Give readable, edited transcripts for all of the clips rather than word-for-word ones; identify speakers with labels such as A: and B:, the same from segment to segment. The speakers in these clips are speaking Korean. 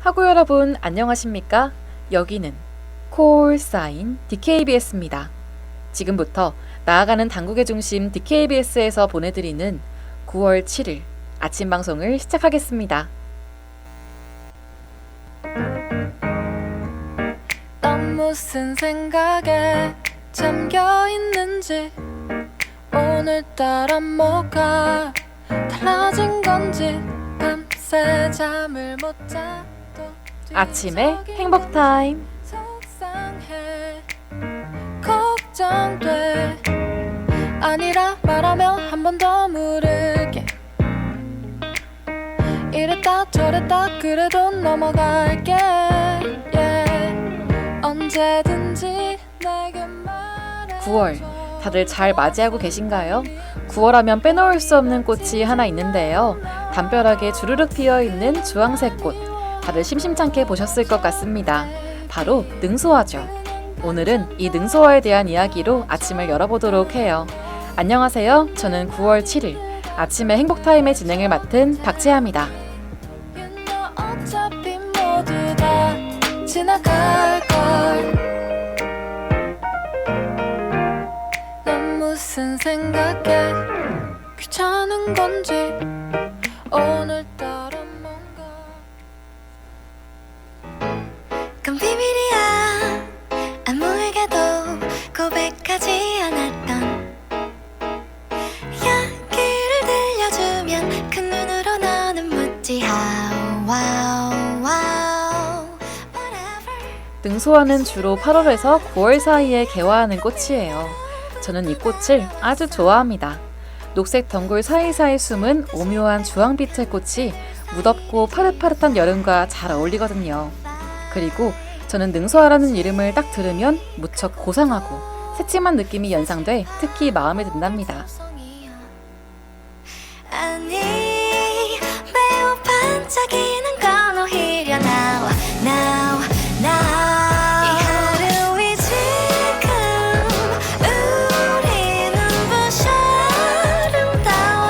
A: 학우 여러분 안녕하십니까? 여기는 콜사인 DKBS입니다. 지금부터 나아가는 당국의 중심 DKBS에서 보내드리는 9월 7일 아침 방송을 시작하겠습니다.
B: 넌 무슨 생각에 잠겨 있는지, 오늘따라 뭐가 달라진 건지, 밤새 잠을 못 자도
A: 아침의 행복 타임.
B: 속상해, 걱정돼. 아니라 말하면 한 번 더 물을게. 이랬다 저랬다 그래도 넘어갈게. 언제든지 내게 말해.
A: 9월 다들 잘 맞이하고 계신가요? 9월하면 빼놓을 수 없는 꽃이 하나 있는데요. 담벼락에 주르륵 피어있는 주황색 꽃, 다들 심심찮게 보셨을 것 같습니다. 바로 능소화죠. 오늘은 이 능소화에 대한 이야기로 아침을 열어보도록 해요. 안녕하세요. 저는 9월 7일 아침의 행복타임의 진행을 맡은 박채아입니다.
B: 어차피 모두 다 지나갈걸. 넌 무슨 생각에 귀찮은 건지, 오늘따라 뭔가.
C: 그건 비밀이야. 아무에게도 고백하지 않았던 이야기를 들려주면 그 눈으로 너는 묻지 how wow wow whatever.
A: 능소화는 주로 8월에서 9월 사이에 개화하는 꽃이에요. 저는 이 꽃을 아주 좋아합니다. 녹색 덩굴 사이사이 숨은 오묘한 주황빛의 꽃이 무덥고 파릇파릇한 여름과 잘 어울리거든요. 그리고 저는 능소화라는 이름을 딱 들으면 무척 고상하고 새침한 느낌이 연상돼 특히 마음에 든답니다.
C: 아니 매우 반짝이는 건 오히려 now 이 하루이 지금 우리 눈부셔 아름다워.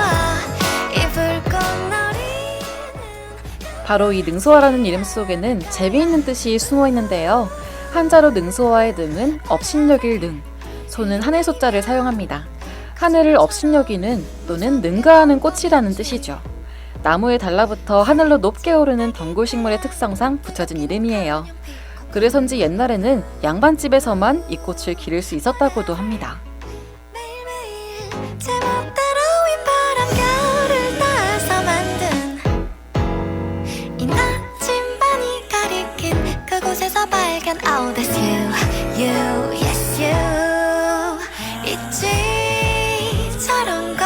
C: 이 불꽃놀이는
A: 바로 이 능소화라는 이름 속에는 재미있는 뜻이 숨어 있는데요. 한자로 능소화의 능은 업신여길 능, 소는 하늘 소자를 사용합니다. 하늘을 업신여기는 또는 능가하는 꽃이라는 뜻이죠. 나무에 달라붙어 하늘로 높게 오르는 덩굴식물의 특성상 붙여진 이름이에요. 그래서인지 옛날에는 양반집에서만 이 꽃을 기를 수 있었다고도 합니다.
C: 매일매일 제목대로 휘파람 결을 따서 만든 이 나침반이 가리킨 그곳에서 발견 oh that's you yes you 있지 저런 건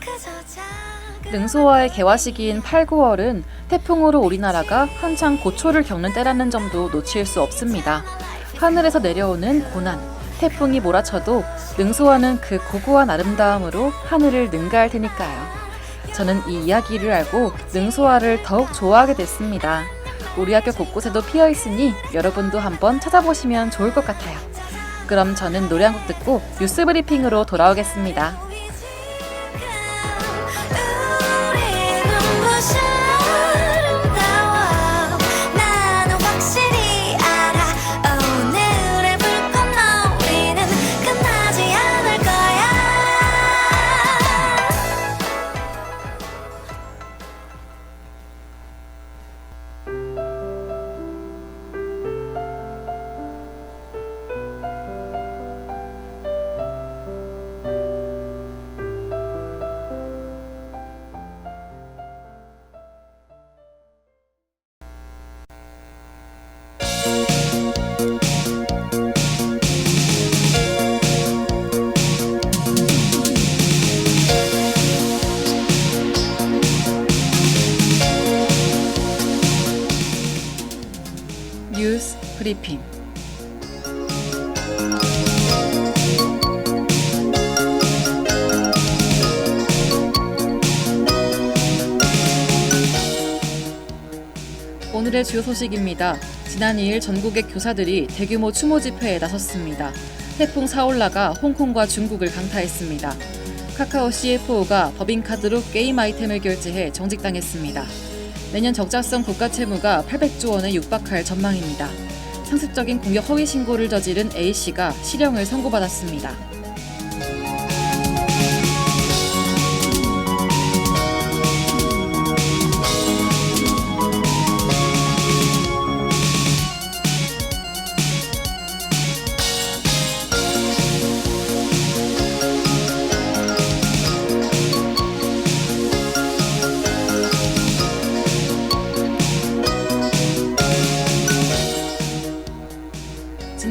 C: 그저 작은
A: 능소화의 개화 시기인 8, 9월은 태풍으로 우리나라가 한창 고초를 겪는 때라는 점도 놓칠 수 없습니다. 하늘에서 내려오는 고난, 태풍이 몰아쳐도 능소화는 그 고고한 아름다움으로 하늘을 능가할 테니까요. 저는 이 이야기를 알고 능소화를 더욱 좋아하게 됐습니다. 우리 학교 곳곳에도 피어 있으니 여러분도 한번 찾아보시면 좋을 것 같아요. 그럼 저는 노래 한 곡 듣고 뉴스 브리핑으로 돌아오겠습니다.
C: 우리 눈부셔 아름다워. 나는 확실히 알아. 오늘의 불꽃놀이는 끝나지 않을 거야.
A: 뉴스 브리핑. 오늘의 주요 소식입니다. 지난 2일 전국의 교사들이 대규모 추모 집회에 나섰습니다. 태풍 사올라가 홍콩과 중국을 강타했습니다. 카카오 CFO가 법인카드로 게임 아이템을 결제해 정직당했습니다. 내년 적자성 국가 채무가 800조 원에 육박할 전망입니다. 상습적인 공격 허위 신고를 저지른 A씨가 실형을 선고받았습니다.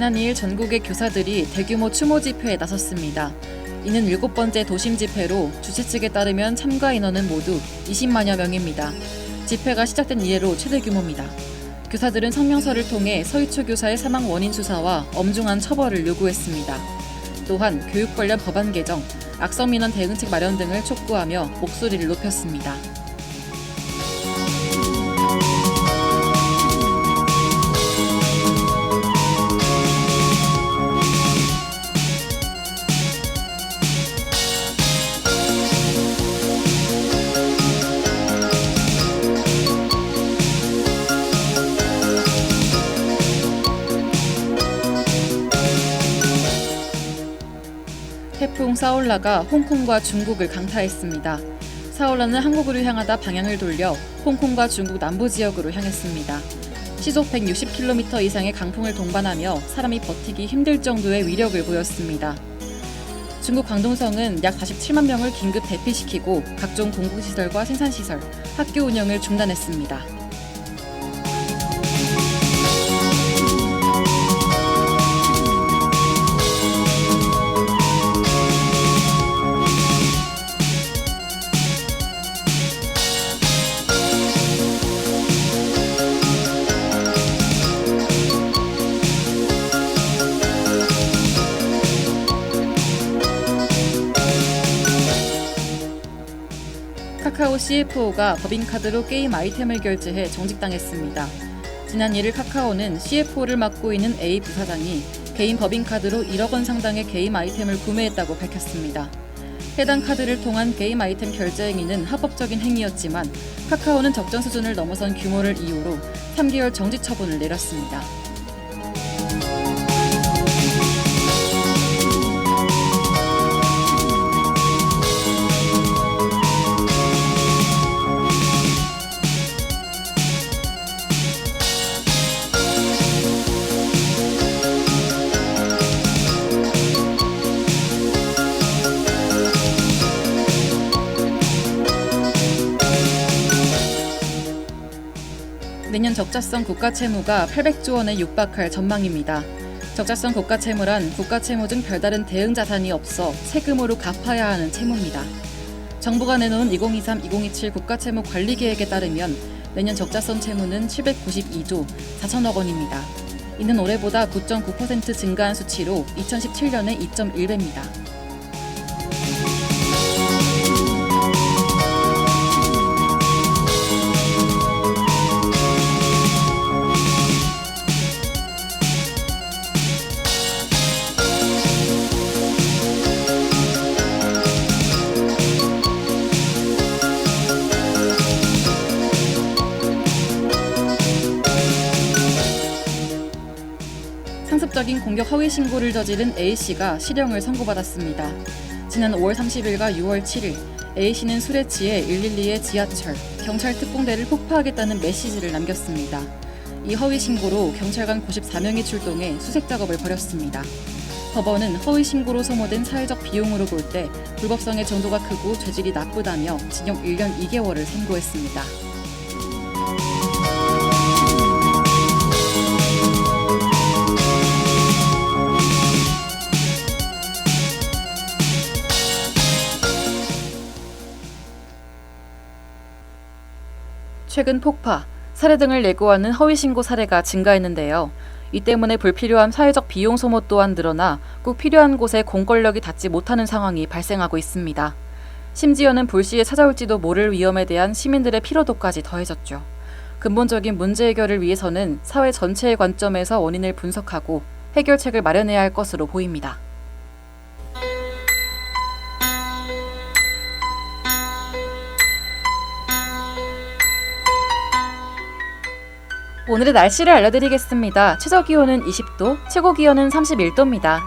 A: 지난 2일 전국의 교사들이 대규모 추모 집회에 나섰습니다. 이는 7번째 도심 집회로 주최 측에 따르면 참가 인원은 모두 20만여 명입니다. 집회가 시작된 이래로 최대 규모입니다. 교사들은 성명서를 통해 서희초 교사의 사망 원인 수사와 엄중한 처벌을 요구했습니다. 또한 교육 관련 법안 개정, 악성 민원 대응책 마련 등을 촉구하며 목소리를 높였습니다. 태풍 사올라가 홍콩과 중국을 강타했습니다. 사올라는 한국으로 향하다 방향을 돌려 홍콩과 중국 남부 지역으로 향했습니다. 시속 160km 이상의 강풍을 동반하며 사람이 버티기 힘들 정도의 위력을 보였습니다. 중국 광동성은 약 47만 명을 긴급 대피시키고 각종 공공시설과 생산시설, 학교 운영을 중단했습니다. 카카오 CFO가 법인카드로 게임 아이템을 결제해 정직당했습니다. 지난 1일 카카오는 CFO를 맡고 있는 A 부사장이 개인 법인카드로 1억 원 상당의 게임 아이템을 구매했다고 밝혔습니다. 해당 카드를 통한 게임 아이템 결제 행위는 합법적인 행위였지만 카카오는 적정 수준을 넘어선 규모를 이유로 3개월 정지 처분을 내렸습니다. 내년 적자성 국가채무가 800조 원에 육박할 전망입니다. 적자성 국가채무란 국가채무 중 별다른 대응 자산이 없어 세금으로 갚아야 하는 채무입니다. 정부가 내놓은 2023-2027 국가채무 관리계획에 따르면 내년 적자성 채무는 792조 4천억 원입니다. 이는 올해보다 9.9% 증가한 수치로 2017년의 2.1배입니다. 상습적인 공격 허위 신고를 저지른 A씨가 실형을 선고받았습니다. 지난 5월 30일과 6월 7일 A씨는 술에 취해 112의 지하철, 경찰 특공대를 폭파하겠다는 메시지를 남겼습니다. 이 허위 신고로 경찰관 94명이 출동해 수색 작업을 벌였습니다. 법원은 허위 신고로 소모된 사회적 비용으로 볼 때 불법성의 정도가 크고 죄질이 나쁘다며 징역 1년 2개월을 선고했습니다. 최근 폭파, 살해 등을 예고하는 허위신고 사례가 증가했는데요. 이 때문에 불필요한 사회적 비용 소모 또한 늘어나 꼭 필요한 곳에 공권력이 닿지 못하는 상황이 발생하고 있습니다. 심지어는 불시에 찾아올지도 모를 위험에 대한 시민들의 피로도까지 더해졌죠. 근본적인 문제 해결을 위해서는 사회 전체의 관점에서 원인을 분석하고 해결책을 마련해야 할 것으로 보입니다. 오늘의 날씨를 알려드리겠습니다. 최저 기온은 20도, 최고 기온은 31도입니다.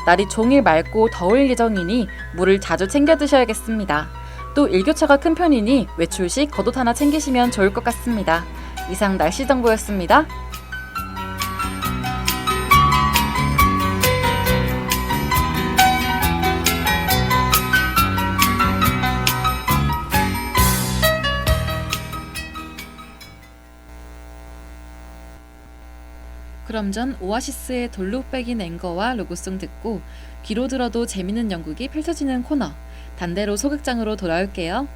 A: 날이 종일 맑고 더울 예정이니 물을 자주 챙겨 드셔야겠습니다. 또 일교차가 큰 편이니 외출 시 겉옷 하나 챙기시면 좋을 것 같습니다. 이상 날씨 정보였습니다. 그럼 전 오아시스의 돌룩 백인 앵거와 로고송 듣고 귀로 들어도 재밌는 연극이 펼쳐지는 코너 단대로 소극장으로 돌아올게요.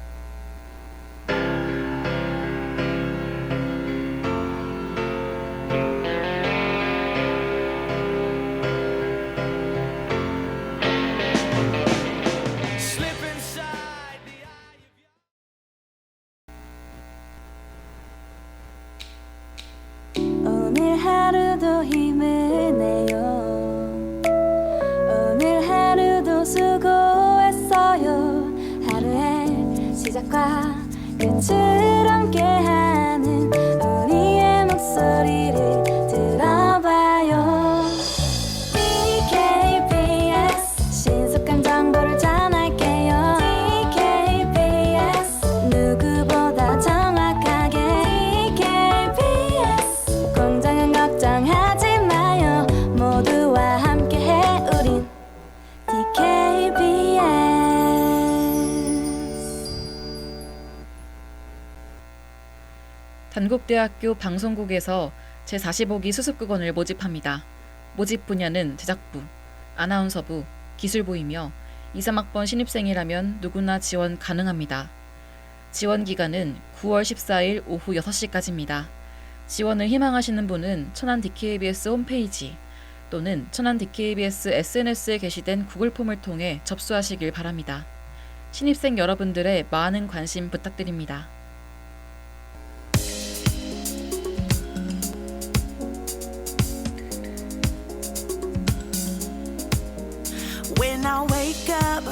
B: 오늘 하루도 힘을 내요. 오늘 하루도 수고했어요. 하루의 시작과 끝을 함께하는 우리의 목소리를 들어봐요. DKBS 신속한 정보를 전할게요. DKBS 누구보다 정확하게 DKBS 공장은 걱정하지 마요. 모두와 함께해 우린 DKBS.
A: 단국대학교 방송국에서 제45기 수습국원을 모집합니다. 모집 분야는 제작부, 아나운서부, 기술부이며 2, 3학번 신입생이라면 누구나 지원 가능합니다. 지원 기간은 9월 14일 오후 6시까지입니다. 지원을 희망하시는 분은 천안 DKBS 홈페이지 또는 천안 DKBS SNS에 게시된 구글 폼을 통해 접수하시길 바랍니다. 신입생 여러분들의 많은 관심 부탁드립니다.
D: When I wake up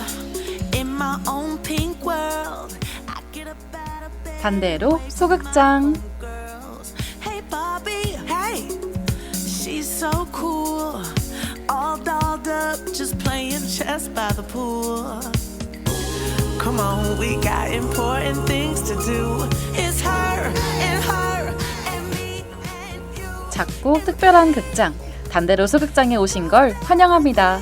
D: in my own pink world, I get up out of bed.
A: 반대로 소극장.
D: Girls, hey Bobby, hey, she's so cool, all dolled up, just playing chess by the pool. Come on, we got important things to do. It's her and me and you.
A: 작고 특별한 극장, 단대로 소극장에 오신 걸 환영합니다.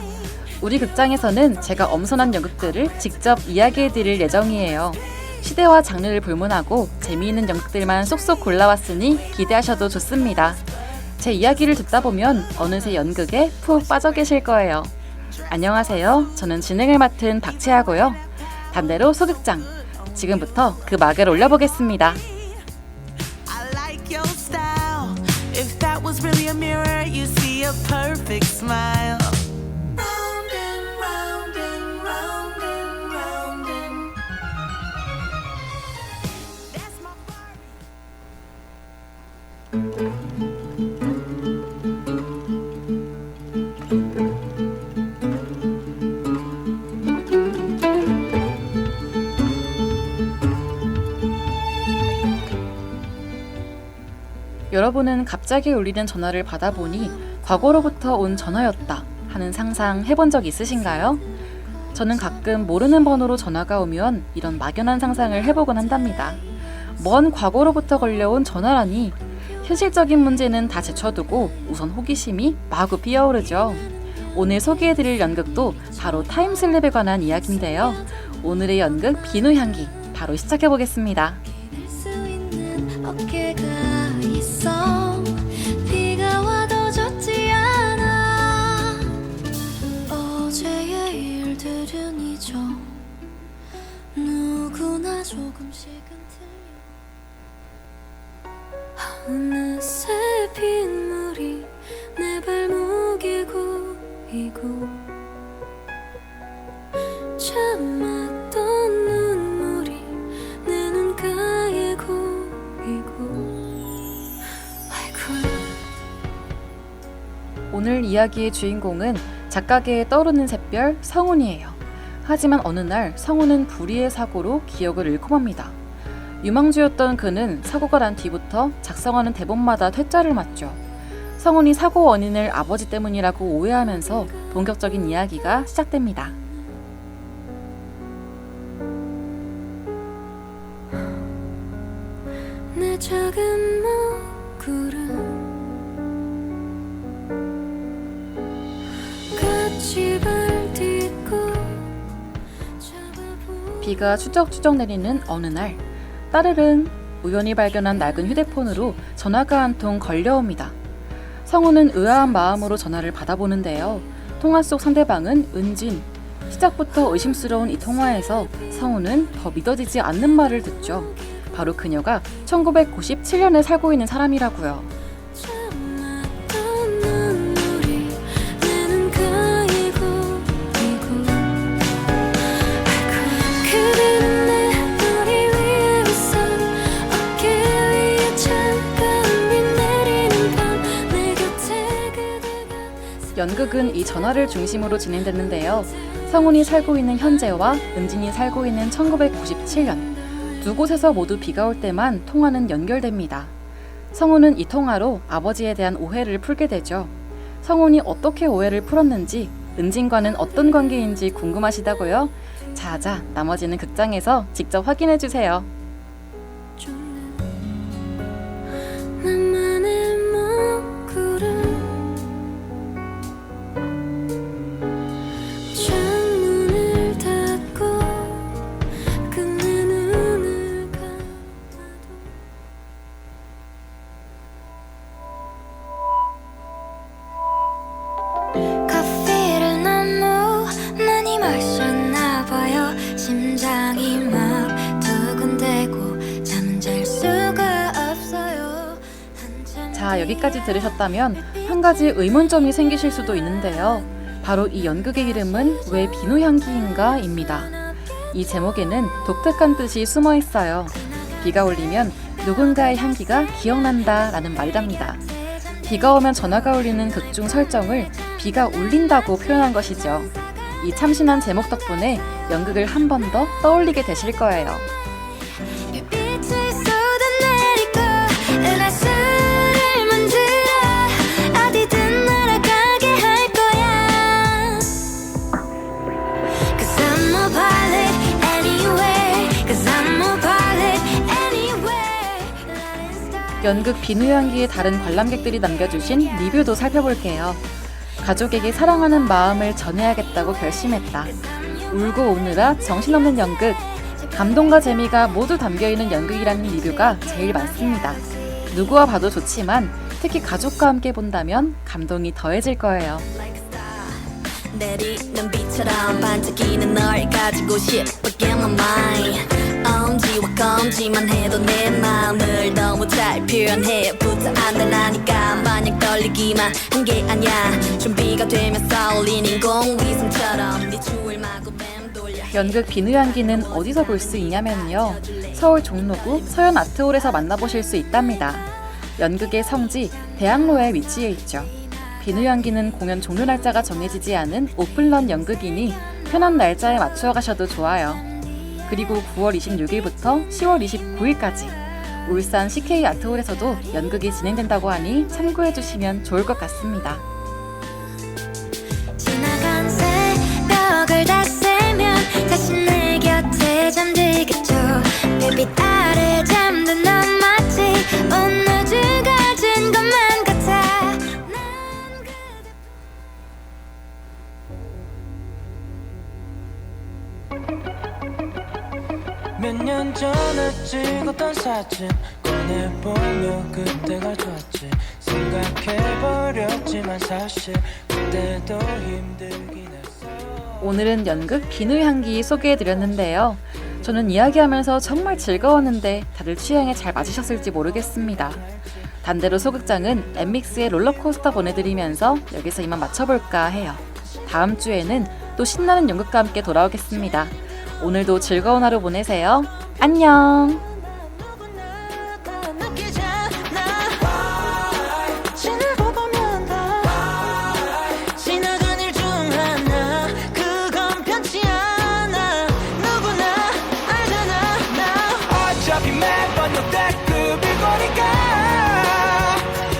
A: 우리 극장에서는 제가 엄선한 연극들을 직접 이야기해드릴 예정이에요. 시대와 장르를 불문하고 재미있는 연극들만 쏙쏙 골라왔으니 기대하셔도 좋습니다. 제 이야기를 듣다 보면 어느새 연극에 푹 빠져 계실 거예요. 안녕하세요. 저는 진행을 맡은 박채하고요. 단대로 소극장, 지금부터 그 막을 올려보겠습니다.
D: I like your style. If that was really a mirror, you see a perfect smile. Round and round and round and round and that's my Barbie.
A: 여러분은 갑자기 울리는 전화를 받아보니 과거로부터 온 전화였다 하는 상상 해본 적 있으신가요? 저는 가끔 모르는 번호로 전화가 오면 이런 막연한 상상을 해보곤 한답니다. 먼 과거로부터 걸려온 전화라니 현실적인 문제는 다 제쳐두고 우선 호기심이 마구 피어오르죠. 오늘 소개해드릴 연극도 바로 타임슬립에 관한 이야기인데요. 오늘의 연극 비누향기 바로 시작해보겠습니다.
C: 수 있는 어깨가 있어. 비가 와도 좋지 않아. 어제의 일들은 잊어. 누구나 조금씩은 틀려. 어느새 빗물이 내 발목에 고이고 참았던 눈물이 내 눈가에 고이고. 아이고.
A: 오늘 이야기의 주인공은 작가계에 떠오르는 샛별 성훈이에요. 하지만 어느 날 성훈은 불의의 사고로 기억을 잃고 맙니다. 유망주였던 그는 사고가 난 뒤부터 작성하는 대본마다 퇴짜를 맞죠. 성훈이 사고 원인을 아버지 때문이라고 오해하면서 본격적인 이야기가 시작됩니다.
C: 내 작은 먹구름 같이 발 딛고 잡아보
A: 비가 추적추적 내리는 어느 날, 따르릉 우연히 발견한 낡은 휴대폰으로 전화가 한 통 걸려옵니다. 성우는 의아한 마음으로 전화를 받아보는데요. 통화 속 상대방은 은진. 시작부터 의심스러운 이 통화에서 성우는 더 믿어지지 않는 말을 듣죠. 바로 그녀가 1997년에 살고 있는 사람이라고요.
C: 참았던 눈물이 내 눈가에 고이고 그대는 내 머리 위에 웃어 어깨 위에 잠깐 비 내리는 밤 내 곁에 그대가
A: 연극은 이 전화를 중심으로 진행됐는데요. 성훈이 살고 있는 현재와 은진이 살고 있는 1997년. 두 곳에서 모두 비가 올 때만 통화는 연결됩니다. 성훈은 이 통화로 아버지에 대한 오해를 풀게 되죠. 성훈이 어떻게 오해를 풀었는지, 은진과는 어떤 관계인지 궁금하시다고요? 자자, 나머지는 극장에서 직접 확인해주세요.
C: 나만의 먹구름 창문을 닫고 끝내 눈을 감아도 커피를 너무 많이 마셨나 봐요. 심장이 막 두근대고 잠은 잘 수가 없어요. 한참
A: 자, 여기까지 들으셨다면 한 가지 의문점이 생기실 수도 있는데요. 바로 이 연극의 이름은 왜 비누향기인가? 입니다. 이 제목에는 독특한 뜻이 숨어 있어요. 비가 올리면 누군가의 향기가 기억난다 라는 말이랍니다. 비가 오면 전화가 울리는 극중 설정을 비가 울린다고 표현한 것이죠. 이 참신한 제목 덕분에 연극을 한 번 더 떠올리게 되실 거예요.
C: 빛을 쏟아내리고 은하수를 만들어 어디든 날아가게 할 거야. Cause I'm a pilot anywhere. Cause I'm a pilot anywhere. Let's start.
A: 연극 비누향기의 다른 관람객들이 남겨주신 리뷰도 살펴볼게요. 가족에게 사랑하는 마음을 전해야겠다고 결심했다. 울고 우느라 정신없는 연극. 감동과 재미가 모두 담겨있는 연극이라는 리뷰가 제일 많습니다. 누구와 봐도 좋지만 특히 가족과 함께 본다면 감동이 더해질 거예요.
E: 내리는 비처럼 반짝이는 널 가지고 싶어 get my mind 엄지와 검지만 해도 내 마음을 너무 잘 표현해 부터 안 되라니까 마냥 떨리기만 한 게 아니야 준비가 되면 쏠리는 공위성처럼 네 주을 마구 맴돌려
A: 연극 비누향기는 어디서 볼 수 있냐면요. 서울 종로구 서현 아트홀에서 만나보실 수 있답니다. 연극의 성지 대학로에 위치해 있죠. 비누향기는 공연 종료 날짜가 정해지지 않은 오픈런 연극이니 편한 날짜에 맞추어 가셔도 좋아요. 그리고 9월 26일부터 10월 29일까지 울산 CK 아트홀에서도 연극이 진행된다고 하니 참고해 주시면 좋을 것 같습니다.
C: 지나간 새벽을 다 세면 다시 내 곁에 잠들겠죠. 별빛 아래 잠든 넌 마치 온 우주가 준 것만 같아.
F: 몇 년 전에 찍었던 사진 꺼내보며 그때가 좋았지 생각해버렸지만 사실 그때도 힘들긴 했어.
A: 오늘은 연극 비누향기 소개해드렸는데요. 저는 이야기하면서 정말 즐거웠는데 다들 취향에 잘 맞으셨을지 모르겠습니다. 반대로 소극장은 엠믹스의 롤러코스터 보내드리면서 여기서 이만 마쳐볼까 해요. 다음 주에는 또 신나는 연극과 함께 돌아오겠습니다. 오늘도 즐거운 하루 보내세요. 안녕!
F: 지나간 일 중 하나 그건 편치 않아 누구나 알잖아 나 어차피 역대급 일거리가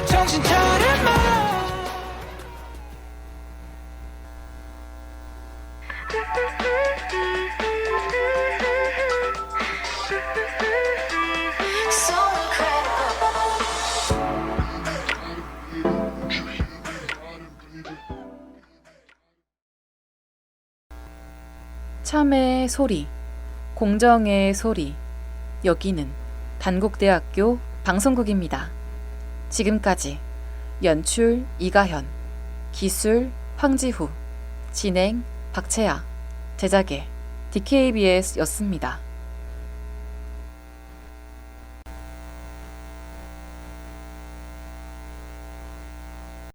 F: 정신 차려봐.
C: So incredible.
A: 참의 소리, 공정의 소리. 여기는 단국대학교 방송국입니다. 지금까지 연출 이가현, 기술 황지후, 진행 박채아, 제작의 DKBS였습니다.